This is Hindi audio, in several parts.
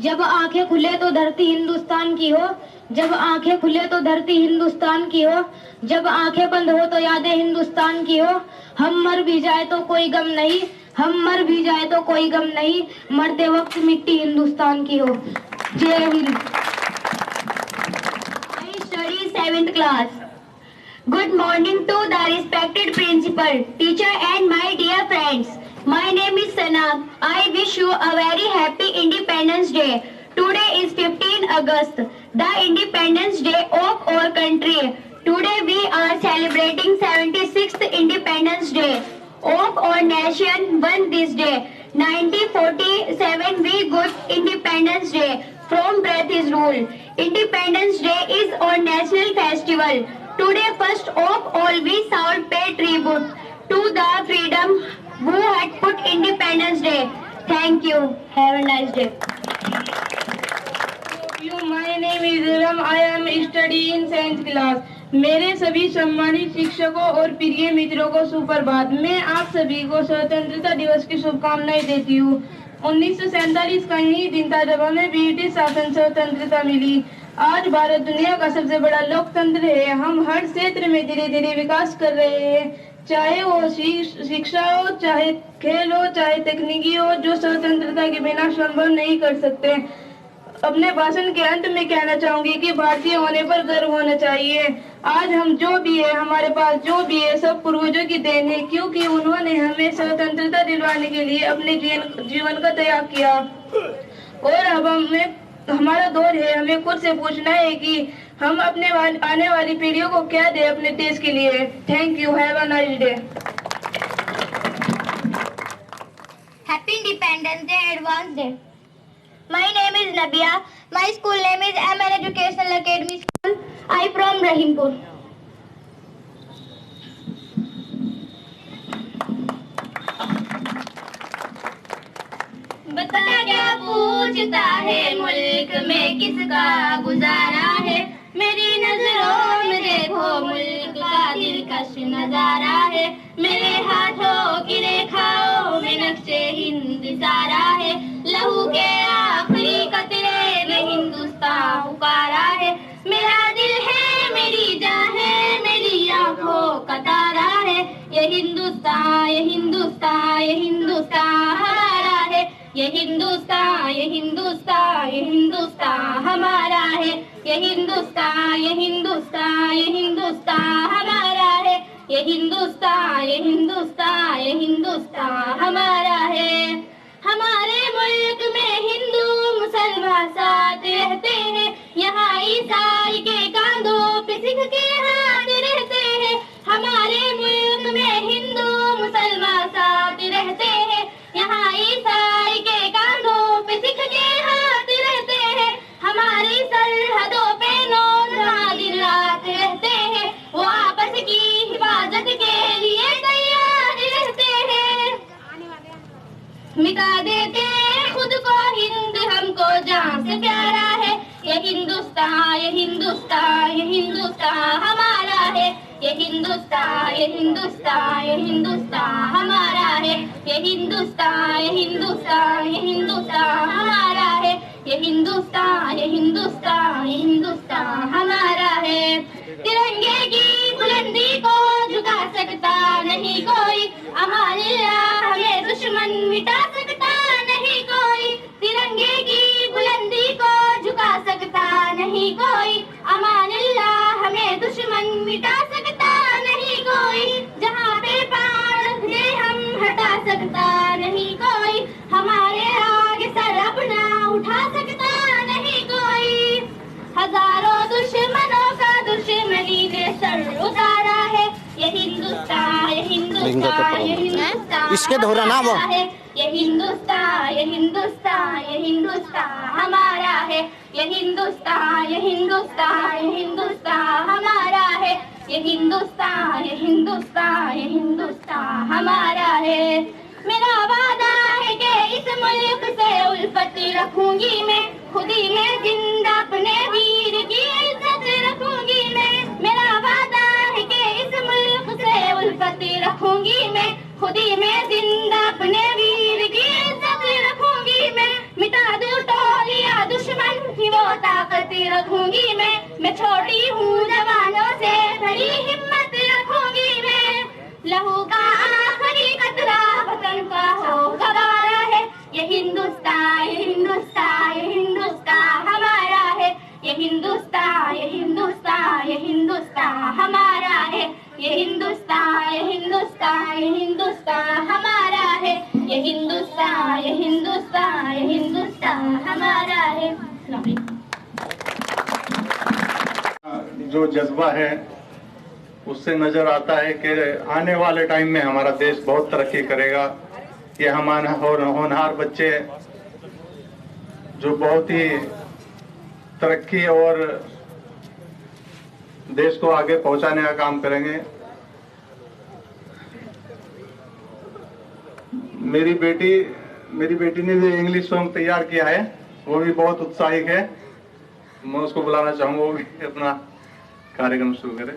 जब आंखें खुले तो धरती हिंदुस्तान की हो, जब आंखें खुले तो धरती हिंदुस्तान की हो, जब आंखें बंद हो तो यादें हिंदुस्तान की हो। हम मर भी जाए तो कोई गम नहीं, हम मर भी जाए तो कोई गम नहीं, मरते वक्त मिट्टी हिंदुस्तान की हो। जय Hind. I study 7th class. Good morning to the respected principal, teacher and my dear friends. My name is Sanam. I wish you a very happy Independence Day. Today is 15 August, the Independence Day of our country. Today we are celebrating 76th Independence Day of our nation. Won this day. 1947 we got Independence Day from British rule. Independence Day is our national festival. Today, first of all, we shall pay tribute to the freedom who had put Independence Day. Thank you. Have a nice day. My name is Ram. I am studying in 7th class. मेरे सभी सम्मानित शिक्षकों और प्रिय मित्रों को सुप्रभात। मैं आप सभी को स्वतंत्रता दिवस की शुभकामनाएं देती हूँ। 1947 का यही दिन था जब हमें ब्रिटिश शासन से स्वतंत्रता मिली। आज भारत दुनिया का सबसे बड़ा लोकतंत्र है। हम हर क्षेत्र में धीरे धीरे विकास कर रहे हैं, चाहे वो शिक्षा हो, चाहे खेल हो, चाहे तकनीकी हो, जो स्वतंत्रता के बिना संभव नहीं कर सकते। अपने भाषण के अंत में कहना चाहूंगी कि भारतीय होने पर गर्व होना चाहिए। आज हम जो भी है, हमारे पास जो भी है, सब पूर्वजों की देन है, क्योंकि उन्होंने हमें स्वतंत्रता दिलवाने के लिए अपने जीवन का त्याग किया। और अब हमारा दौर है, हमें खुद से पूछना है कि हम अपने आने वाली पीढ़ियों को क्या दें अपने देश के लिए। Thank you. Have a nice day. Happy Independence Day, Advance Day. My name is Nabia. My school name is MN Educational Academy School. I from Rahimpur. बता क्या पूछता है मुल्क में किसका गुजारा है, मेरी नजरों में देखो मुल्क का दिलकश नजारा है, मेरे हाथों की रेखाओं में नक्शे हिंद सारा है, लहू के आखिरी कतरे में हिंदुस्तान पुकारा है, मेरा दिल है मेरी जान है मेरी आंखों का तारा है, ये हिंदुस्तान ये हिंदुस्तान ये हिंदुस्तान हमारा है, ये हिंदुस्तान ये हिंदुस्तान ये हिंदुस्तान हमारा है, ये हिंदुस्तान ये हिंदुस्तान ये हिंदुस्तान हमारा है, ये हिंदुस्तान ये हिंदुस्तान ये हिंदुस्तान हमारा है। हमारे मुल्क में हिंदू मुसलमान साथ रहते हैं, यहाँ ईसाई के कांधों पे सिख के हाथ रहते हैं, हमारे मुल्क में हिंदू मुसलमान साथ रहते हैं, यहाँ ईसाई के कांधों पे सिख के हाथ रहते हैं, हमारी सरहदों पे नौजवान दिन रात रहते हैं, वो आपस की हिफाजत के लिए तैयार रहते हैं, मिटा देते हैं खुद को हिंद हमको जान से प्यारा है, ये हिंदुस्तान ये हिंदुस्तान ये हिंदुस्तान हमारा है, ये हिंदुस्तान ये हिंदुस्तान ये हिंदुस्तान हमारा है, ये हिंदुस्तान ये हिंदुस्तान ये हिंदुस्तान हमारा है, ये हिंदुस्तान ये हिंदुस्तान ये हिंदुस्तान हमारा है। तिरंगे की बुलंदी को झुका सकता नहीं कोई, हमारे हमें दुश्मन मिटा सकता नहीं कोई, तिरंगे की बुलंदी को झुका सकता नहीं कोई, अमान अल्लाह हमें दुश्मन मिटा सकता नहीं कोई, जहाँ पे पार रखे हम हटा सकता नहीं कोई, हमारे आगे सर अपना उठा सकता नहीं कोई, हजारों दुश्मनों का दुश्मनी ने सर उतारा है, ये हिंदुस्तान ये हिंदुस्तान ये हिंदुस्तान इसके दोहराना वो है, ये हिंदुस्तान ये हिंदुस्तान ये हिंदुस्तान हमारा है, ये हिंदुस्तान ये हिंदुस्तान ये हिंदुस्तान हमारा है, ये हिंदुस्तान ये हिंदुस्तान ये हिंदुस्तान हमारा है। मेरा वादा है कि इस मुल्क से उल्फत रखूंगी मैं, खुदी में जिंदा अपने वीर की इज्जत रखूंगी मैं, मेरा वादा है कि इस मुल्क से उल्फत रखूंगी मैं, खुदी में जिंदा अपने वीर की इज्जत रखूंगी मैं, मिटा दूं टोलियां रखूंगी मैं छोटी हूँ जवानों से बड़ी हिम्मत रखूंगी मैं। लहू का आखिरी कतरा वतन का हो गवारा है, ये हिंदुस्तान ये हिंदुस्तान ये हिंदुस्तान हमारा है, ये हिंदुस्तान ये हिंदुस्तान ये हिंदुस्तान हमारा है, ये हिंदुस्तान ये हिंदुस्तान ये हिंदुस्तान हमारा है, ये हिंदुस्तान ये हिंदुस्तान ये हिंदुस्तान हमारा है। जो जज्बा है उससे नजर आता है कि आने वाले टाइम में हमारा देश बहुत तरक्की करेगा। ये हमारे होनहार बच्चे जो बहुत ही तरक्की और देश को आगे पहुंचाने का काम करेंगे। मेरी बेटी ने जो इंग्लिश सॉन्ग तैयार किया है वो भी बहुत उत्साहित है। मैं उसको बुलाना चाहूंगा, वो भी अपना कार्यक्रम शुरू करे।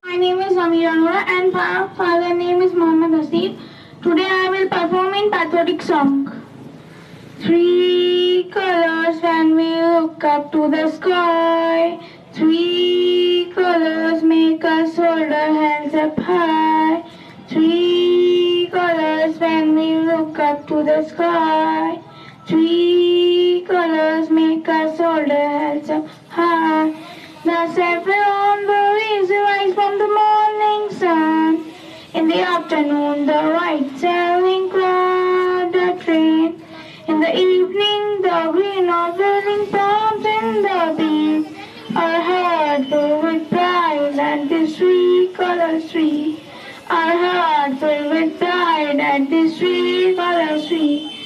My name is Amira Noor and my father name is Mohammad Hasib. Today I will perform in patriotic song. Three colors when we look up to the sky. Three colors make us hold our hands up high. Three colors when we look up to the sky. Three colors make us hold our hands up high. The saffron berries rise from the morning sun. In the afternoon, the white sailing cloud the train. In the evening, the green of building palms in the beach. Our heart filled with pride at this three-color tree. Our heart filled with pride at this three-color tree.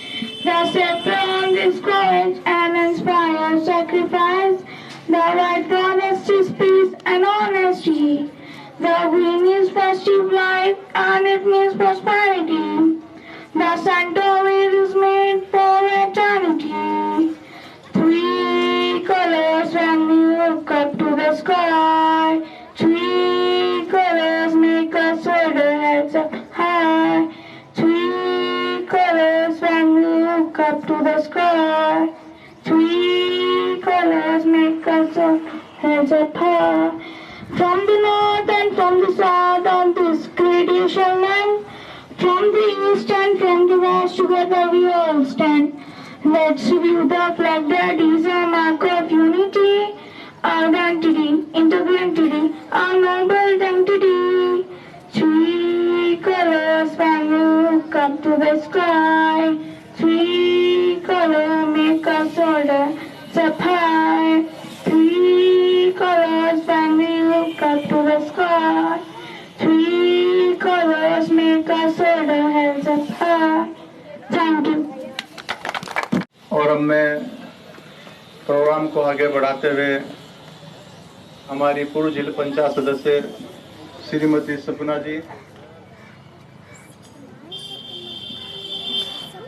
The saffron is courage and inspires sacrifice. The white goddess is peace and honesty. The green is festive life and it means prosperity. The sunflower is made for eternity. Three colors when we look up to the sky. Three colors make us hold our heads up high. Three colors when we look up to the sky. Three colors make us hold heads up high. From the north and from the south on this great Asian land. From the east and from the west together we all stand. Let's view the flag that is a mark of unity. Our identity, integrity, our noble identity. Three colors when we look up to the sky. Three colors make us hold our heads up high. Three colors when we look up to the sky. Three colors make us hold our heads up high. Thank you. और अब मैं प्रोग्राम को आगे बढ़ाते हुए हमारी पूर्व जिला पंचायत सदस्य श्रीमती सपना जी,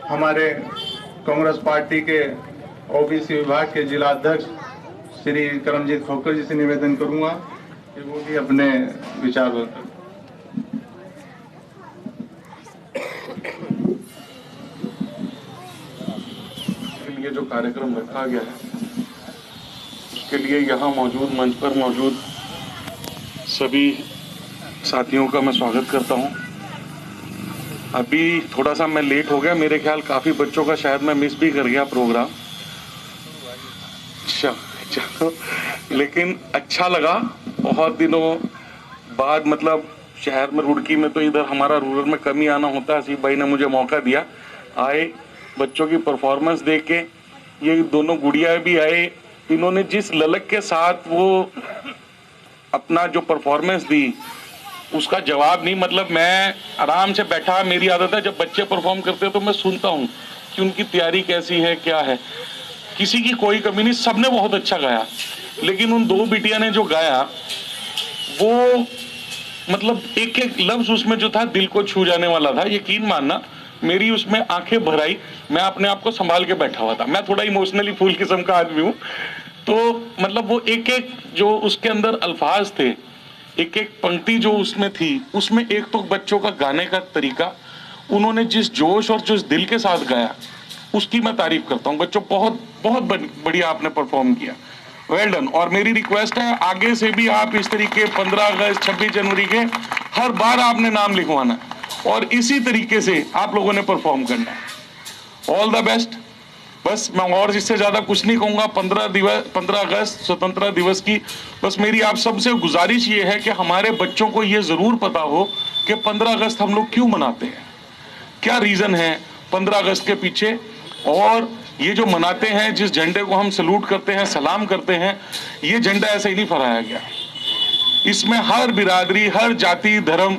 हमारे कांग्रेस पार्टी के ओबीसी विभाग के जिला अध्यक्ष श्री करमजीत खोकर जी से निवेदन करूंगा कि वो भी अपने विचार व्यक्त करें। ये जो कार्यक्रम रखा गया है उसके लिए यहाँ मौजूद मंच पर मौजूद सभी साथियों का मैं स्वागत करता हूँ। अभी थोड़ा सा मैं लेट हो गया, मेरे ख्याल काफ़ी बच्चों का शायद मैं मिस भी कर गया प्रोग्राम। चलो, लेकिन अच्छा लगा। बहुत दिनों बाद मतलब शहर में रुड़की में तो इधर हमारा रूरल में कम ही आना होता है। हसीब भाई ने मुझे मौका दिया, आए, बच्चों की परफॉर्मेंस देख के ये दोनों गुड़िया भी आए। इन्होंने जिस ललक के साथ वो अपना जो परफॉर्मेंस दी उसका जवाब नहीं। मतलब मैं आराम से बैठा, मेरी आदत है जब बच्चे परफॉर्म करते हैं तो मैं सुनता हूँ कि उनकी तैयारी कैसी है, क्या है। किसी की कोई कमी नहीं, सबने बहुत अच्छा गाया। लेकिन उन दो बिटिया ने जो गाया वो मतलब एक एक लफ्ज उसमें जो था दिल को छू जाने वाला था। यकीन मानना मेरी उसमें आंखें भर आई। मैं अपने आप को संभाल के बैठा हुआ था। मैं थोड़ा इमोशनली फूल किस्म का आदमी हूँ, तो मतलब वो एक एक जो उसके अंदर अल्फाज थे, एक एक पंक्ति जो उसमें थी, उसमें एक तो बच्चों का गाने का तरीका, उन्होंने जिस जोश और जिस दिल के साथ गाया उसकी मैं तारीफ करता हूँ। बच्चों बहुत बहुत बढ़िया आपने परफॉर्म किया। Well done. और मेरी रिक्वेस्ट है आगे से भी आप इस तरीके 15 अगस्त 26 जनवरी के हर बार आपने नाम लिखवाना है और इसी तरीके से आप लोगों ने परफॉर्म करना है। All the best. बस मैं और इससे ज्यादा कुछ नहीं कहूंगा। 15 अगस्त स्वतंत्रता दिवस की बस मेरी आप सबसे गुजारिश ये है कि हमारे बच्चों को ये जरूर पता हो कि 15 अगस्त हम लोग क्यों मनाते हैं, क्या रीजन है 15 अगस्त के पीछे। और ये जो मनाते हैं, जिस झंडे को हम सलूट करते हैं, सलाम करते हैं, ये झंडा ऐसे ही नहीं फहराया गया। इसमें हर बिरादरी, हर जाति, धर्म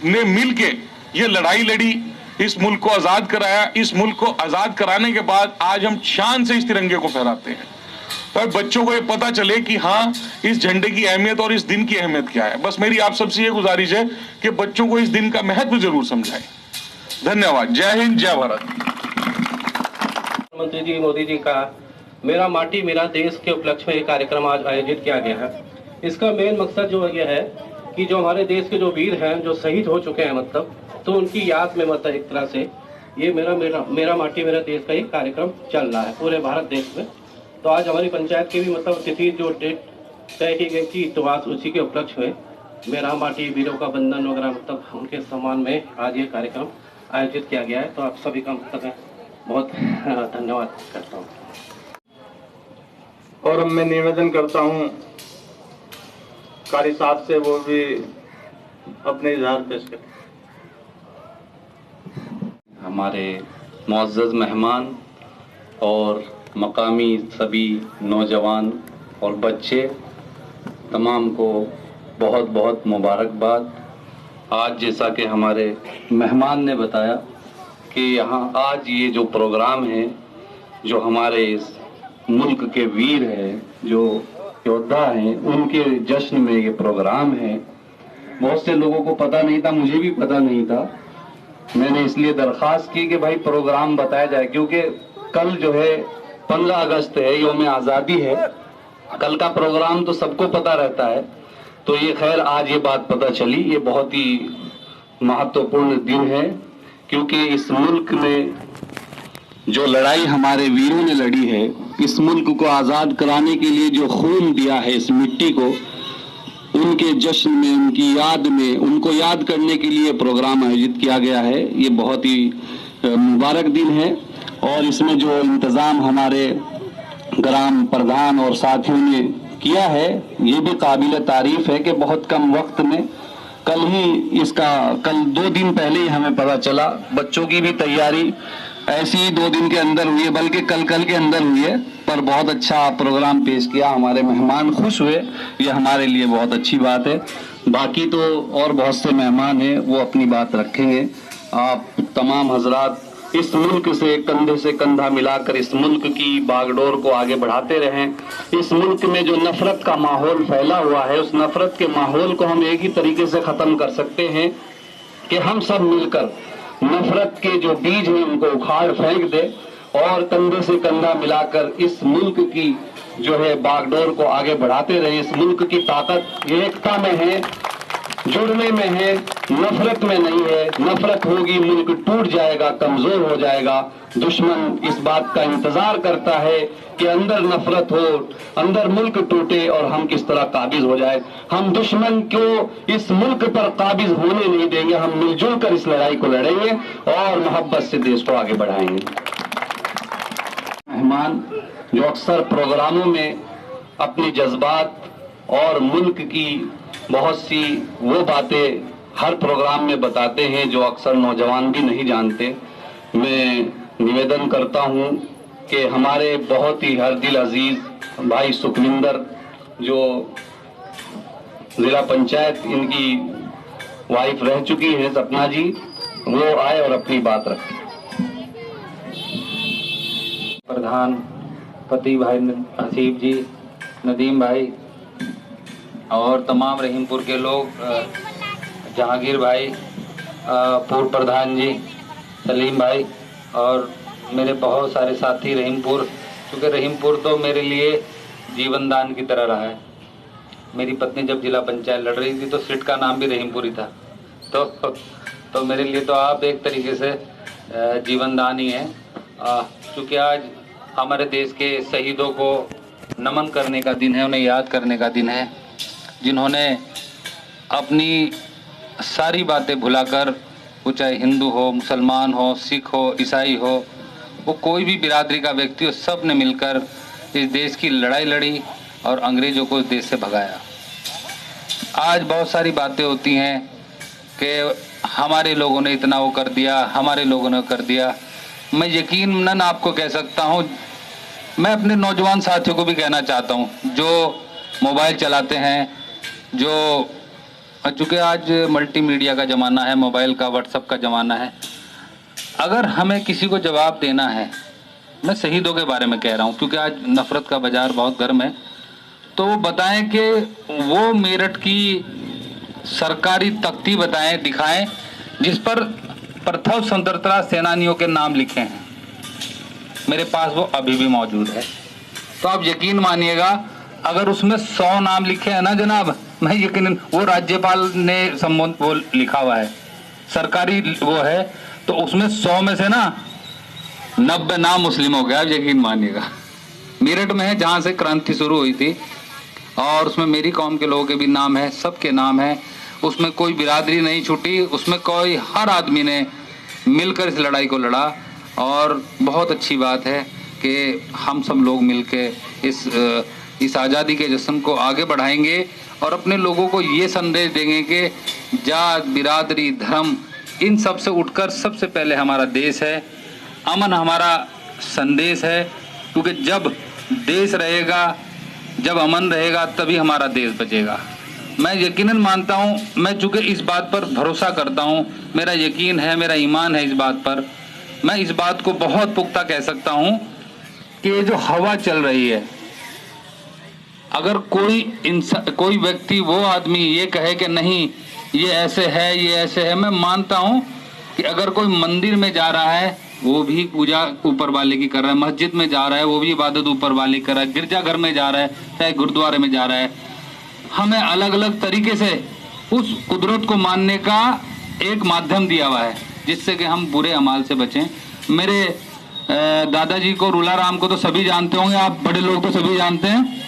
ने मिलके ये लड़ाई लड़ी, इस मुल्क को आजाद कराया। इस मुल्क को आजाद कराने के बाद आज हम शान से इस तिरंगे को फहराते हैं, पर बच्चों को ये पता चले कि हाँ इस झंडे की अहमियत और इस दिन की अहमियत क्या है। बस मेरी आप सबसे ये गुजारिश है कि बच्चों को इस दिन का महत्व जरूर समझाएं। धन्यवाद। जय हिंद, जय भारत। प्रधानमंत्री जी मोदी जी का मेरा माटी मेरा देश के उपलक्ष्य में ये कार्यक्रम आज आयोजित किया गया है। इसका मेन मकसद जो ये है कि जो हमारे देश के जो वीर हैं, जो शहीद हो चुके हैं, मतलब तो उनकी याद में मतलब एक तरह से ये मेरा माटी मेरा देश का ही कार्यक्रम चल रहा है पूरे भारत देश में। तो आज हमारी पंचायत की भी मतलब तिथि जो डेट तय की गई थी तो आज उसी के उपलक्ष्य में मेरा माटी वीरों का बंधन वगैरह मतलब उनके सम्मान में आज ये कार्यक्रम आयोजित किया गया है। तो आप सभी का मतलब मैं बहुत धन्यवाद करता हूँ। और मैं निवेदन करता हूँ कारी साहब से, वो भी अपने इजहार पेश करें। हमारे मुअज़्ज़ज़ मेहमान और मकामी सभी नौजवान और बच्चे तमाम को बहुत बहुत मुबारकबाद। आज जैसा कि हमारे मेहमान ने बताया कि यहाँ आज ये जो प्रोग्राम है, जो हमारे इस मुल्क के वीर हैं, जो योद्धा हैं, उनके जश्न में ये प्रोग्राम है। बहुत से लोगों को पता नहीं था, मुझे भी पता नहीं था। मैंने इसलिए दरख्वास्त की कि भाई प्रोग्राम बताया जाए, क्योंकि कल जो है 15 अगस्त है, यौम आज़ादी है। कल का प्रोग्राम तो सबको पता रहता है, तो ये खैर आज ये बात पता चली। ये बहुत ही महत्वपूर्ण दिन है, क्योंकि इस मुल्क में जो लड़ाई हमारे वीरों ने लड़ी है, इस मुल्क को आज़ाद कराने के लिए जो खून दिया है इस मिट्टी को, उनके जश्न में, उनकी याद में, उनको याद करने के लिए प्रोग्राम आयोजित किया गया है। ये बहुत ही मुबारक दिन है और इसमें जो इंतज़ाम हमारे ग्राम प्रधान और साथियों ने किया है, ये भी काबिल तारीफ है कि बहुत कम वक्त में कल 2 दिन पहले ही हमें पता चला। बच्चों की भी तैयारी ऐसी ही 2 दिन के अंदर हुई है, बल्कि कल के अंदर हुई है, पर बहुत अच्छा प्रोग्राम पेश किया। हमारे मेहमान खुश हुए, ये हमारे लिए बहुत अच्छी बात है। बाकी तो और बहुत से मेहमान हैं, वो अपनी बात रखेंगे। आप तमाम हजरात इस मुल्क से कंधा मिलाकर इस मुल्क की बागडोर को आगे बढ़ाते रहें। इस मुल्क में जो नफरत का माहौल फैला हुआ है, उस नफरत के माहौल को हम एक ही तरीके से ख़त्म कर सकते हैं कि हम सब मिलकर नफरत के जो बीज हैं उनको उखाड़ फेंक दे और कंधे से कंधा मिलाकर इस मुल्क की जो है बागडोर को आगे बढ़ाते रहे। इस मुल्क की ताकत एकता में है, जुड़ने में है, नफरत में नहीं है। नफरत होगी मुल्क टूट जाएगा, कमजोर हो जाएगा। दुश्मन इस बात का इंतजार करता है कि अंदर नफरत हो, अंदर मुल्क टूटे और हम किस तरह काबिज हो जाए। हम दुश्मन को इस मुल्क पर काबिज होने नहीं देंगे। हम मिलजुल कर इस लड़ाई को लड़ेंगे और मोहब्बत से देश को आगे बढ़ाएंगे। मेहमान जो अक्सर प्रोग्रामों में अपने जज्बात और मुल्क की बहुत सी वो बातें हर प्रोग्राम में बताते हैं जो अक्सर नौजवान भी नहीं जानते। मैं निवेदन करता हूं कि हमारे बहुत ही हर दिल अजीज भाई सुखविंदर, जो जिला पंचायत इनकी वाइफ रह चुकी हैं सपना जी, वो आए और अपनी बात रखें। प्रधान पति भाई हसीब जी, नदीम भाई और तमाम रहीमपुर के लोग, जहांगीर भाई, पूर्व प्रधान जी, सलीम भाई और मेरे बहुत सारे साथी रहीमपुर, क्योंकि रहीमपुर तो मेरे लिए जीवन दान की तरह रहा है। मेरी पत्नी जब जिला पंचायत लड़ रही थी तो सीट का नाम भी रहीमपुर ही था। तो मेरे लिए तो आप एक तरीके से जीवन दान ही हैं, क्योंकि आज हमारे देश के शहीदों को नमन करने का दिन है, उन्हें याद करने का दिन है, जिन्होंने अपनी सारी बातें भुलाकर, वो चाहे हिंदू हो, मुसलमान हो, सिख हो, ईसाई हो, वो कोई भी बिरादरी का व्यक्ति हो, सब ने मिलकर इस देश की लड़ाई लड़ी और अंग्रेज़ों को इस देश से भगाया। आज बहुत सारी बातें होती हैं कि हमारे लोगों ने इतना वो कर दिया, हमारे लोगों ने कर दिया। मैं यकीनन आपको कह सकता हूँ, मैं अपने नौजवान साथियों को भी कहना चाहता हूँ जो मोबाइल चलाते हैं, जो चूँकि आज मल्टीमीडिया का ज़माना है, मोबाइल का, व्हाट्सएप का ज़माना है, अगर हमें किसी को जवाब देना है, मैं शहीदों के बारे में कह रहा हूँ क्योंकि आज नफ़रत का बाज़ार बहुत गर्म है, तो वो बताएं कि वो मेरठ की सरकारी तख्ती बताएं, दिखाएं जिस पर प्रथम स्वतंत्रता सेनानियों के नाम लिखे हैं। मेरे पास वो अभी भी मौजूद है। तो आप यकीन मानिएगा, अगर उसमें 100 नाम लिखे हैं ना जनाब, मैं यकीन, वो राज्यपाल ने संबोध वो लिखा हुआ है, सरकारी वो है, तो उसमें 100 में से ना 90 नाम मुस्लिम हो गया, आप यकीन मानिएगा। मेरठ में है जहाँ से क्रांति शुरू हुई थी, और उसमें मेरी कौम के लोगों के भी नाम है, सबके नाम है, उसमें कोई बिरादरी नहीं छूटी, उसमें कोई, हर आदमी ने मिलकर इस लड़ाई को लड़ा। और बहुत अच्छी बात है कि हम सब लोग मिलके इस आज़ादी के जश्न को आगे बढ़ाएंगे और अपने लोगों को ये संदेश देंगे कि जात, बिरादरी, धर्म, इन सब से उठकर सबसे पहले हमारा देश है, अमन हमारा संदेश है, क्योंकि जब देश रहेगा, जब अमन रहेगा, तभी हमारा देश बचेगा। मैं यकीनन मानता हूँ, मैं चूँकि इस बात पर भरोसा करता हूँ, मेरा यकीन है, मेरा ईमान है इस बात पर, मैं इस बात को बहुत पुख्ता कह सकता हूँ कि ये जो हवा चल रही है, अगर कोई व्यक्ति, वो आदमी ये कहे कि नहीं ये ऐसे है, ये ऐसे है, मैं मानता हूँ कि अगर कोई मंदिर में जा रहा है वो भी पूजा ऊपर वाले की कर रहा है, मस्जिद में जा रहा है वो भी इबादत ऊपर वाले की कर रहा है, गिरजाघर में जा रहा है, चाहे गुरुद्वारे में जा रहा है, हमें अलग अलग तरीके से उस कुदरत को मानने का एक माध्यम दिया हुआ है जिससे कि हम बुरे अमाल से बचें। मेरे दादाजी को, रूलाराम को तो सभी जानते होंगे, आप बड़े लोग तो सभी जानते हैं।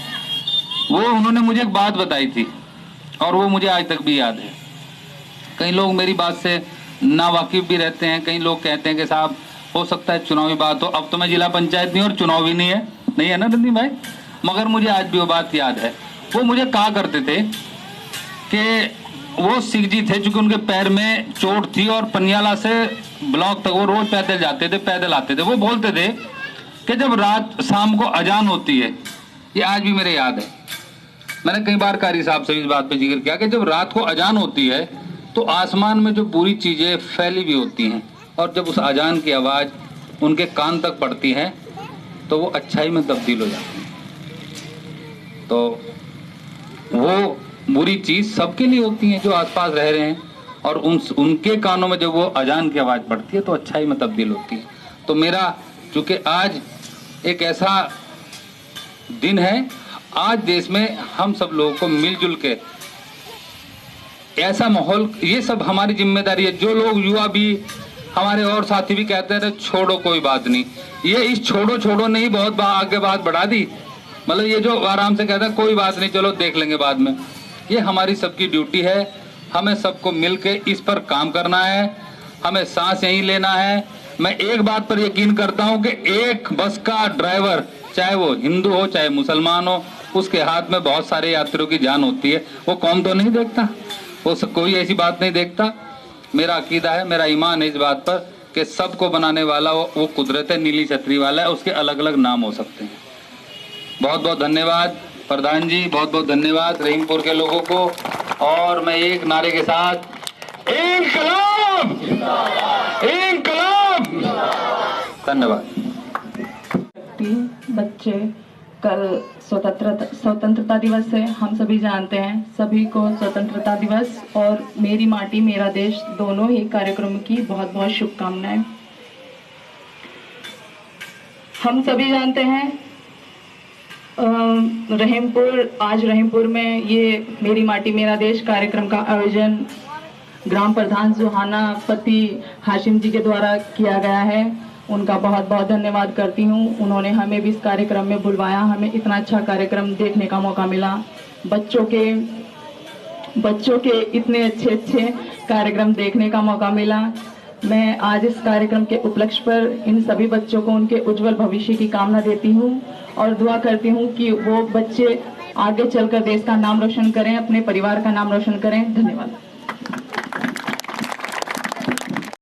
वो उन्होंने मुझे एक बात बताई थी और वो मुझे आज तक भी याद है। कई लोग मेरी बात से नावाकिफ भी रहते हैं, कई लोग कहते हैं कि साहब हो सकता है चुनावी बात हो, अब तो मैं जिला पंचायत नहीं और चुनाव भी नहीं है ना रणदीप भाई, मगर मुझे आज भी वो बात याद है। वो मुझे कहा करते थे कि वो सिख जी थे, चूंकि उनके पैर में चोट थी और पनियाला से ब्लॉक तक वो रोज पैदल जाते थे, पैदल आते थे। वो बोलते थे कि जब रात शाम को अजान होती है, ये आज भी मेरे याद है, मैंने कई बार कारी साहब से इस बात पे जिक्र किया कि जब रात को अजान होती है तो आसमान में जो बुरी चीज़ें फैली हुई होती हैं, और जब उस अजान की आवाज़ उनके कान तक पड़ती है तो वो अच्छाई में तब्दील हो जाती है। तो वो बुरी चीज़ सबके लिए होती है जो आसपास रह रहे हैं, और उनके कानों में जब वो अजान की आवाज़ पड़ती है तो अच्छाई में तब्दील होती है। तो मेरा, चूँकि आज एक ऐसा दिन है, आज देश में हम सब लोगों को मिलजुल के ऐसा माहौल, ये सब हमारी जिम्मेदारी है। जो लोग युवा भी, हमारे और साथी भी कहते हैं छोड़ो कोई बात नहीं, ये इस छोड़ो ने ही बहुत आगे बात बढ़ा दी। मतलब ये जो आराम से कहता है कोई बात नहीं, चलो देख लेंगे बाद में, ये हमारी सबकी ड्यूटी है। हमें सबको मिल के इस पर काम करना है, हमें सांस यहीं लेना है। मैं एक बात पर यकीन करता हूँ कि एक बस का ड्राइवर, चाहे वो हिंदू हो चाहे मुसलमान हो, उसके हाथ में बहुत सारे यात्रियों की जान होती है। वो कौम तो नहीं देखता, वो कोई ऐसी बात नहीं देखता। मेरा अकीदा है, मेरा ईमान है इस बात पर कि सबको बनाने वाला वो कुदरत है, नीली छतरी वाला है, उसके अलग अलग नाम हो सकते हैं। बहुत बहुत धन्यवाद प्रधान जी, बहुत बहुत धन्यवाद रहीमपुर के लोगों को। और मैं एक नारे के साथ इंकलाब इंकलाब, धन्यवाद। बच्चे, कल स्वतंत्रता दिवस है, हम सभी जानते हैं। सभी को स्वतंत्रता दिवस और मेरी माटी मेरा देश दोनों ही कार्यक्रम की बहुत बहुत शुभकामनाएं। हम सभी जानते हैं आज रहीमपुर में ये मेरी माटी मेरा देश कार्यक्रम का आयोजन ग्राम प्रधान सुहाना पति हाशिम जी के द्वारा किया गया है। उनका बहुत बहुत धन्यवाद करती हूँ। उन्होंने हमें भी इस कार्यक्रम में बुलवाया, हमें इतना अच्छा कार्यक्रम देखने का मौका मिला। बच्चों के इतने अच्छे कार्यक्रम देखने का मौका मिला। मैं आज इस कार्यक्रम के उपलक्ष्य पर इन सभी बच्चों को उनके उज्जवल भविष्य की कामना देती हूँ और दुआ करती हूँ कि वो बच्चे आगे चलकर देश का नाम रोशन करें, अपने परिवार का नाम रोशन करें। धन्यवाद।